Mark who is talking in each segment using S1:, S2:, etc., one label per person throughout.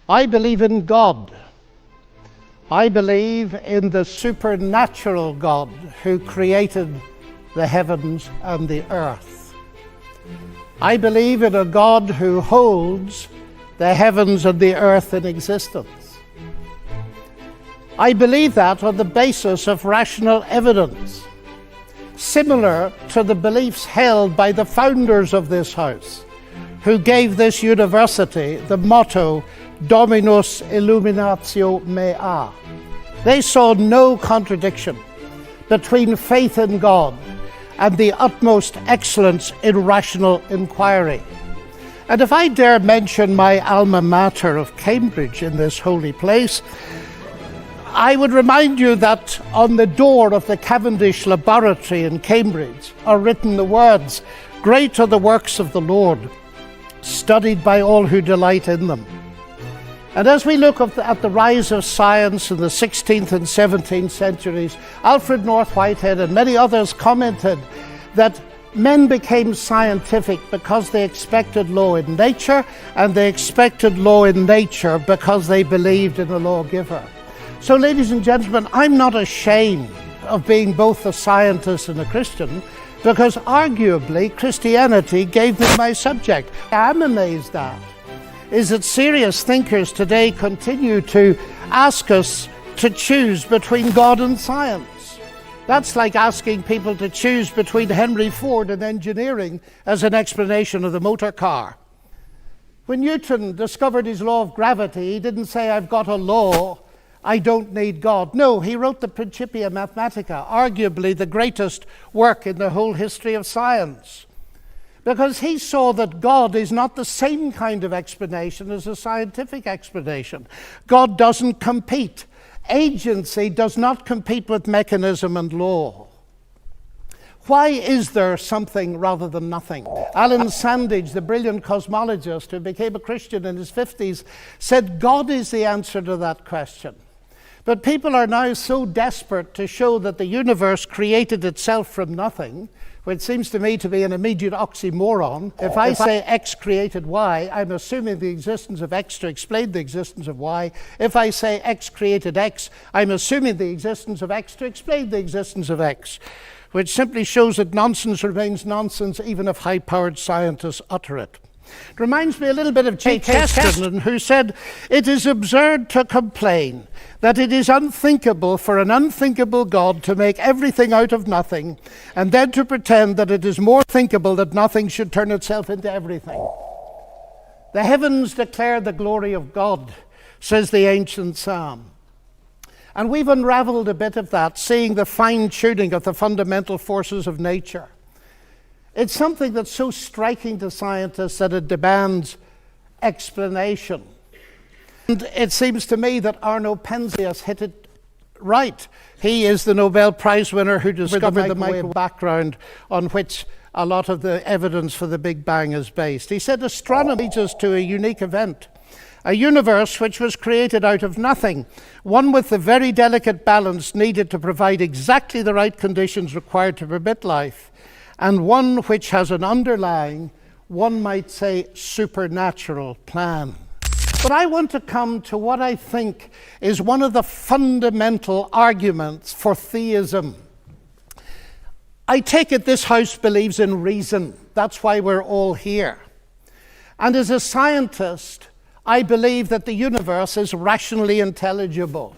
S1: I believe in God. I believe in the supernatural God who created the heavens and the earth. I believe in a God who holds the heavens and the earth in existence. I believe that on the basis of rational evidence, similar to the beliefs held by the founders of this house, who gave this university the motto Dominus Illuminatio Mea. They saw no contradiction between faith in God and the utmost excellence in rational inquiry. And if I dare mention my alma mater of Cambridge in this holy place, I would remind you that on the door of the Cavendish Laboratory in Cambridge are written the words, "Great are the works of the Lord, studied by all who delight in them." And as we look at the rise of science in the 16th and 17th centuries, Alfred North Whitehead and many others commented that men became scientific because they expected law in nature, and they expected law in nature because they believed in a lawgiver. So, ladies and gentlemen, I'm not ashamed of being both a scientist and a Christian, because arguably Christianity gave me my subject. I'm amazed at is that serious thinkers today continue to ask us to choose between God and science. That's like asking people to choose between Henry Ford and engineering as an explanation of the motor car. When Newton discovered his law of gravity, he didn't say, "I've got a law, I don't need God." No, he wrote the Principia Mathematica, arguably the greatest work in the whole history of science, because he saw that God is not the same kind of explanation as a scientific explanation. God doesn't compete. Agency does not compete with mechanism and law. Why is there something rather than nothing? Alan Sandage, the brilliant cosmologist who became a Christian in his 50s, said God is the answer to that question. But people are now so desperate to show that the universe created itself from nothing, which seems to me to be an immediate oxymoron. If I say X created Y, I'm assuming the existence of X to explain the existence of Y. If I say X created X, I'm assuming the existence of X to explain the existence of X, which simply shows that nonsense remains nonsense even if high-powered scientists utter it. It reminds me a little bit of J. Chesterton, who said, "It is absurd to complain that it is unthinkable for an unthinkable God to make everything out of nothing, and then to pretend that it is more thinkable that nothing should turn itself into everything." The heavens declare the glory of God, says the ancient psalm. And we've unraveled a bit of that, seeing the fine-tuning of the fundamental forces of nature. It's something that's so striking to scientists that it demands explanation. And it seems to me that Arno Penzias hit it right. He is the Nobel Prize winner who discovered the microwave background on which a lot of the evidence for the Big Bang is based. He said astronomy leads us to a unique event, a universe which was created out of nothing, one with the very delicate balance needed to provide exactly the right conditions required to permit life, and one which has an underlying, one might say, supernatural plan. But I want to come to what I think is one of the fundamental arguments for theism. I take it this house believes in reason. That's why we're all here. And as a scientist, I believe that the universe is rationally intelligible.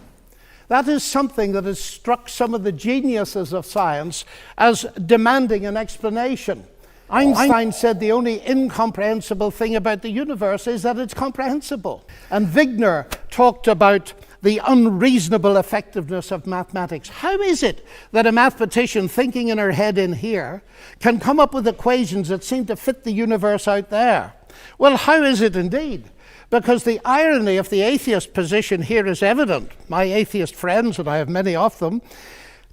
S1: That is something that has struck some of the geniuses of science as demanding an explanation. Einstein said the only incomprehensible thing about the universe is that it's comprehensible. And Wigner talked about the unreasonable effectiveness of mathematics. How is it that a mathematician thinking in her head in here can come up with equations that seem to fit the universe out there? Well, how is it indeed? Because the irony of the atheist position here is evident. My atheist friends, and I have many of them,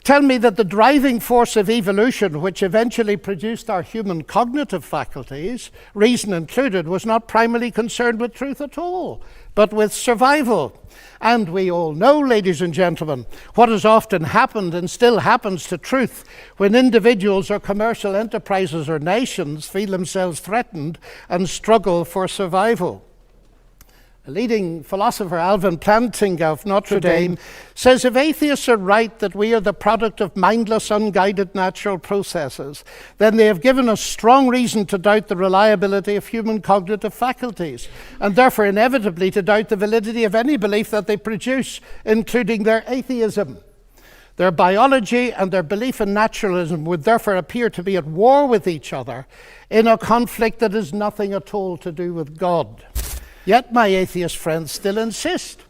S1: tell me that the driving force of evolution, which eventually produced our human cognitive faculties, reason included, was not primarily concerned with truth at all, but with survival. And we all know, ladies and gentlemen, what has often happened and still happens to truth when individuals or commercial enterprises or nations feel themselves threatened and struggle for survival. A leading philosopher, Alvin Plantinga of Notre Dame, says if atheists are right that we are the product of mindless, unguided natural processes, then they have given us strong reason to doubt the reliability of human cognitive faculties, and therefore inevitably to doubt the validity of any belief that they produce, including their atheism. Their biology and their belief in naturalism would therefore appear to be at war with each other in a conflict that has nothing at all to do with God. Yet my atheist friends still insist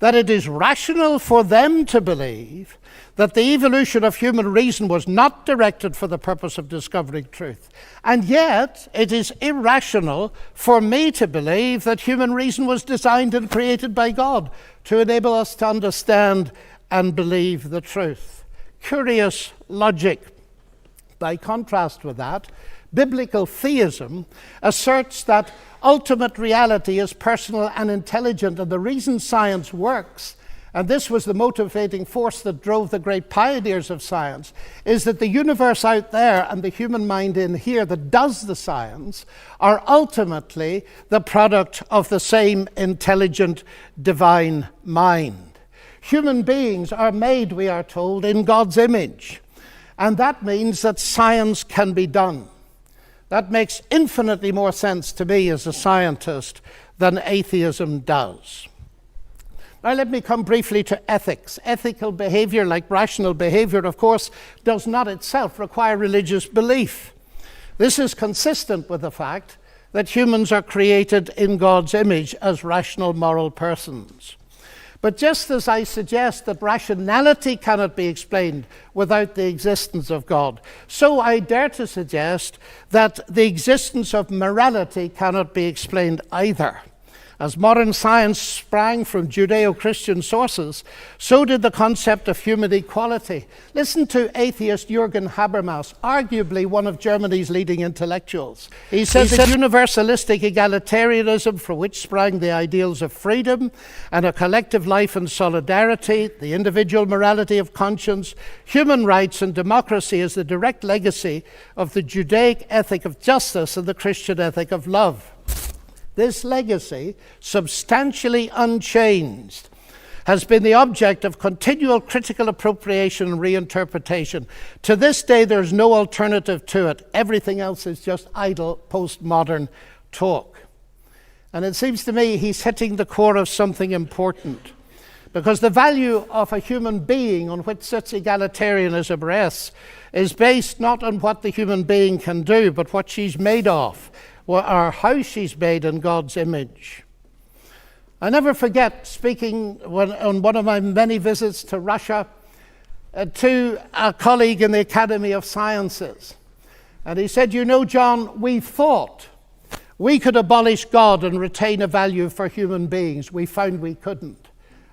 S1: that it is rational for them to believe that the evolution of human reason was not directed for the purpose of discovering truth. And yet it is irrational for me to believe that human reason was designed and created by God to enable us to understand and believe the truth. Curious logic. By contrast with that, biblical theism asserts that ultimate reality is personal and intelligent, and the reason science works, and this was the motivating force that drove the great pioneers of science, is that the universe out there and the human mind in here that does the science are ultimately the product of the same intelligent divine mind. Human beings are made, we are told, in God's image, and that means that science can be done. That makes infinitely more sense to me as a scientist than atheism does. Now let me come briefly to ethics. Ethical behavior, like rational behavior, of course, does not itself require religious belief. This is consistent with the fact that humans are created in God's image as rational moral persons. But just as I suggest that rationality cannot be explained without the existence of God, so I dare to suggest that the existence of morality cannot be explained either. As modern science sprang from Judeo-Christian sources, so did the concept of human equality. Listen to atheist Jürgen Habermas, arguably one of Germany's leading intellectuals. He says that universalistic egalitarianism, from which sprang the ideals of freedom and a collective life and solidarity, the individual morality of conscience, human rights and democracy, is the direct legacy of the Judaic ethic of justice and the Christian ethic of love. This legacy, substantially unchanged, has been the object of continual critical appropriation and reinterpretation. To this day, there's no alternative to it. Everything else is just idle postmodern talk. And it seems to me he's hitting the core of something important, because the value of a human being on which such egalitarianism rests is based not on what the human being can do, but what she's made of, or how she's made in God's image. I never forget speaking on one of my many visits to Russia to a colleague in the Academy of Sciences. And he said, "You know, John, we thought we could abolish God and retain a value for human beings. We found we couldn't,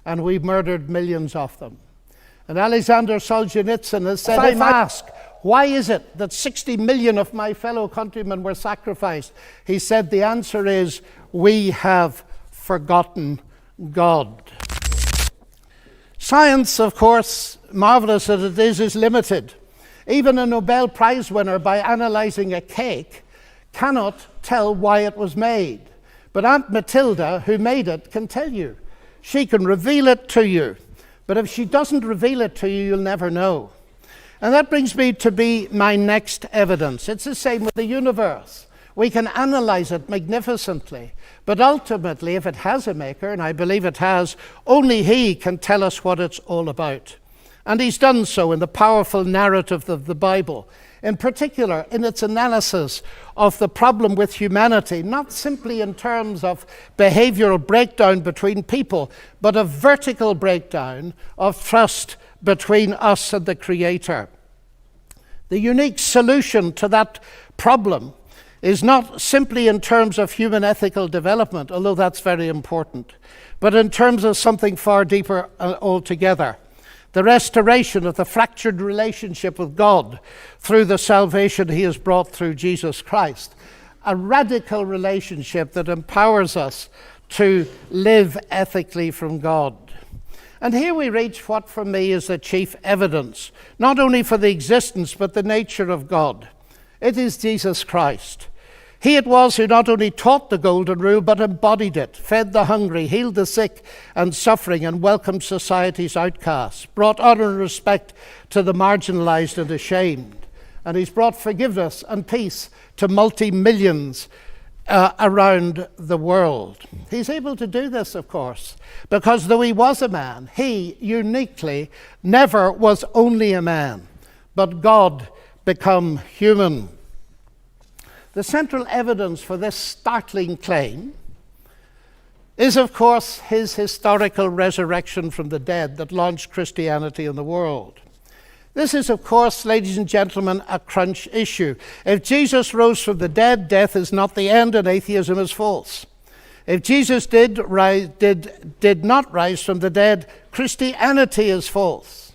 S1: and we murdered millions of them." And Alexander Solzhenitsyn has said, if asked, why is it that 60 million of my fellow countrymen were sacrificed? He said the answer is, we have forgotten God. Science, of course, marvelous as it is limited. Even a Nobel Prize winner, by analyzing a cake, cannot tell why it was made. But Aunt Matilda, who made it, can tell you. She can reveal it to you. But if she doesn't reveal it to you, you'll never know. And that brings me to my next evidence. It's the same with the universe. We can analyze it magnificently, but ultimately, if it has a maker, and I believe it has, only he can tell us what it's all about. And he's done so in the powerful narrative of the Bible, in particular in its analysis of the problem with humanity, not simply in terms of behavioral breakdown between people, but a vertical breakdown of trust between us and the Creator. The unique solution to that problem is not simply in terms of human ethical development, although that's very important, but in terms of something far deeper altogether. The restoration of the fractured relationship with God through the salvation he has brought through Jesus Christ. A radical relationship that empowers us to live ethically from God. And here we reach what for me is the chief evidence, not only for the existence but the nature of God. It is Jesus Christ. He it was who not only taught the golden rule, but embodied it, fed the hungry, healed the sick and suffering, and welcomed society's outcasts, brought honor and respect to the marginalized and ashamed. And he's brought forgiveness and peace to multi-millions around the world. He's able to do this, of course, because though he was a man, he uniquely never was only a man, but God become human. The central evidence for this startling claim is, of course, his historical resurrection from the dead that launched Christianity in the world. This is, of course, ladies and gentlemen, a crunch issue. If Jesus rose from the dead, death is not the end and atheism is false. If Jesus did not rise from the dead, Christianity is false.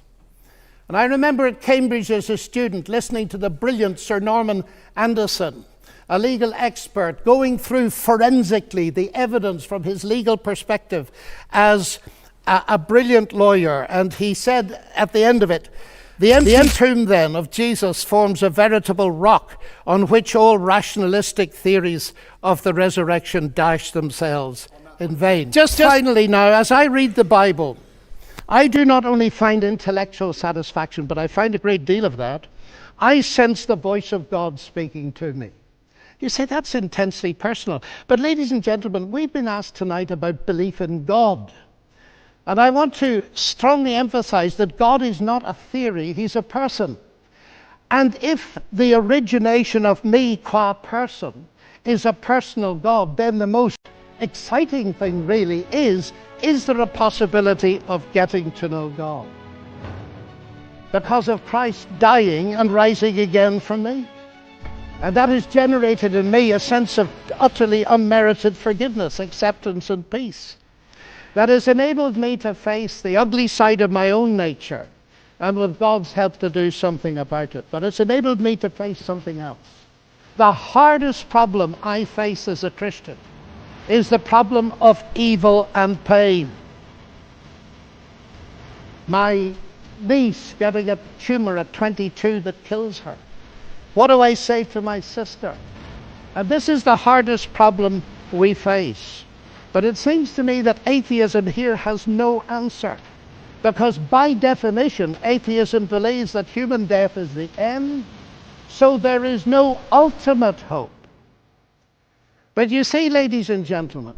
S1: And I remember at Cambridge as a student listening to the brilliant Sir Norman Anderson, a legal expert, going through forensically the evidence from his legal perspective as a brilliant lawyer. And he said at the end of it, the empty tomb then of Jesus forms a veritable rock on which all rationalistic theories of the resurrection dash themselves in vain. Just finally now, as I read the Bible, I do not only find intellectual satisfaction, but I find a great deal of that. I sense the voice of God speaking to me. You say that's intensely personal. But ladies and gentlemen, we've been asked tonight about belief in God. And I want to strongly emphasize that God is not a theory, he's a person. And if the origination of me qua person is a personal God, then the most exciting thing really is there a possibility of getting to know God? Because of Christ dying and rising again for me. And that has generated in me a sense of utterly unmerited forgiveness, acceptance, and peace. That has enabled me to face the ugly side of my own nature, and with God's help to do something about it. But it's enabled me to face something else. The hardest problem I face as a Christian is the problem of evil and pain. My niece getting a tumor at 22 that kills her. What do I say to my sister? And this is the hardest problem we face. But it seems to me that atheism here has no answer. Because by definition, atheism believes that human death is the end, so there is no ultimate hope. But you see, ladies and gentlemen,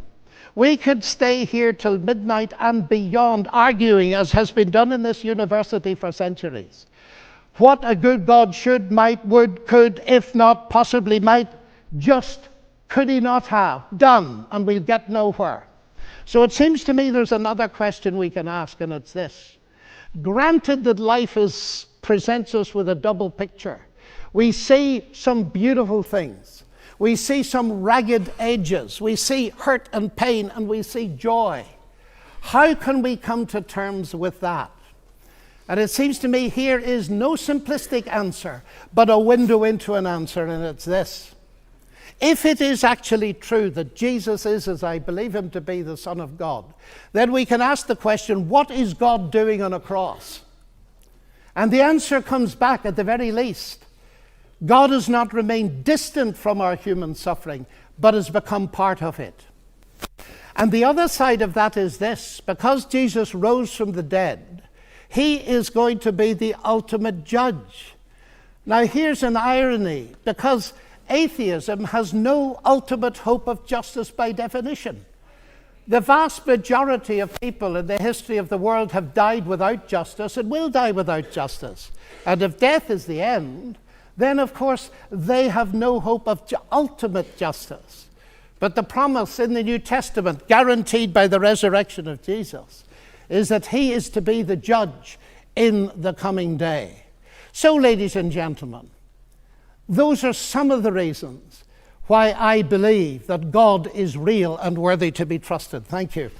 S1: we could stay here till midnight and beyond arguing, as has been done in this university for centuries, what a good God should, might, would, could, if not, possibly might, just could he not have done, and we'll get nowhere. So it seems to me there's another question we can ask, and it's this. Granted that life presents us with a double picture. We see some beautiful things. We see some ragged edges. We see hurt and pain, and we see joy. How can we come to terms with that? And it seems to me here is no simplistic answer, but a window into an answer, and it's this. If it is actually true that Jesus is, as I believe him to be, the Son of God, then we can ask the question, what is God doing on a cross? And the answer comes back at the very least. God has not remained distant from our human suffering, but has become part of it. And the other side of that is this. Because Jesus rose from the dead, he is going to be the ultimate judge. Now here's an irony, because atheism has no ultimate hope of justice by definition. The vast majority of people in the history of the world have died without justice and will die without justice. And if death is the end, then of course they have no hope of ultimate justice. But the promise in the New Testament, guaranteed by the resurrection of Jesus, is that he is to be the judge in the coming day. So, ladies and gentlemen, those are some of the reasons why I believe that God is real and worthy to be trusted. Thank you.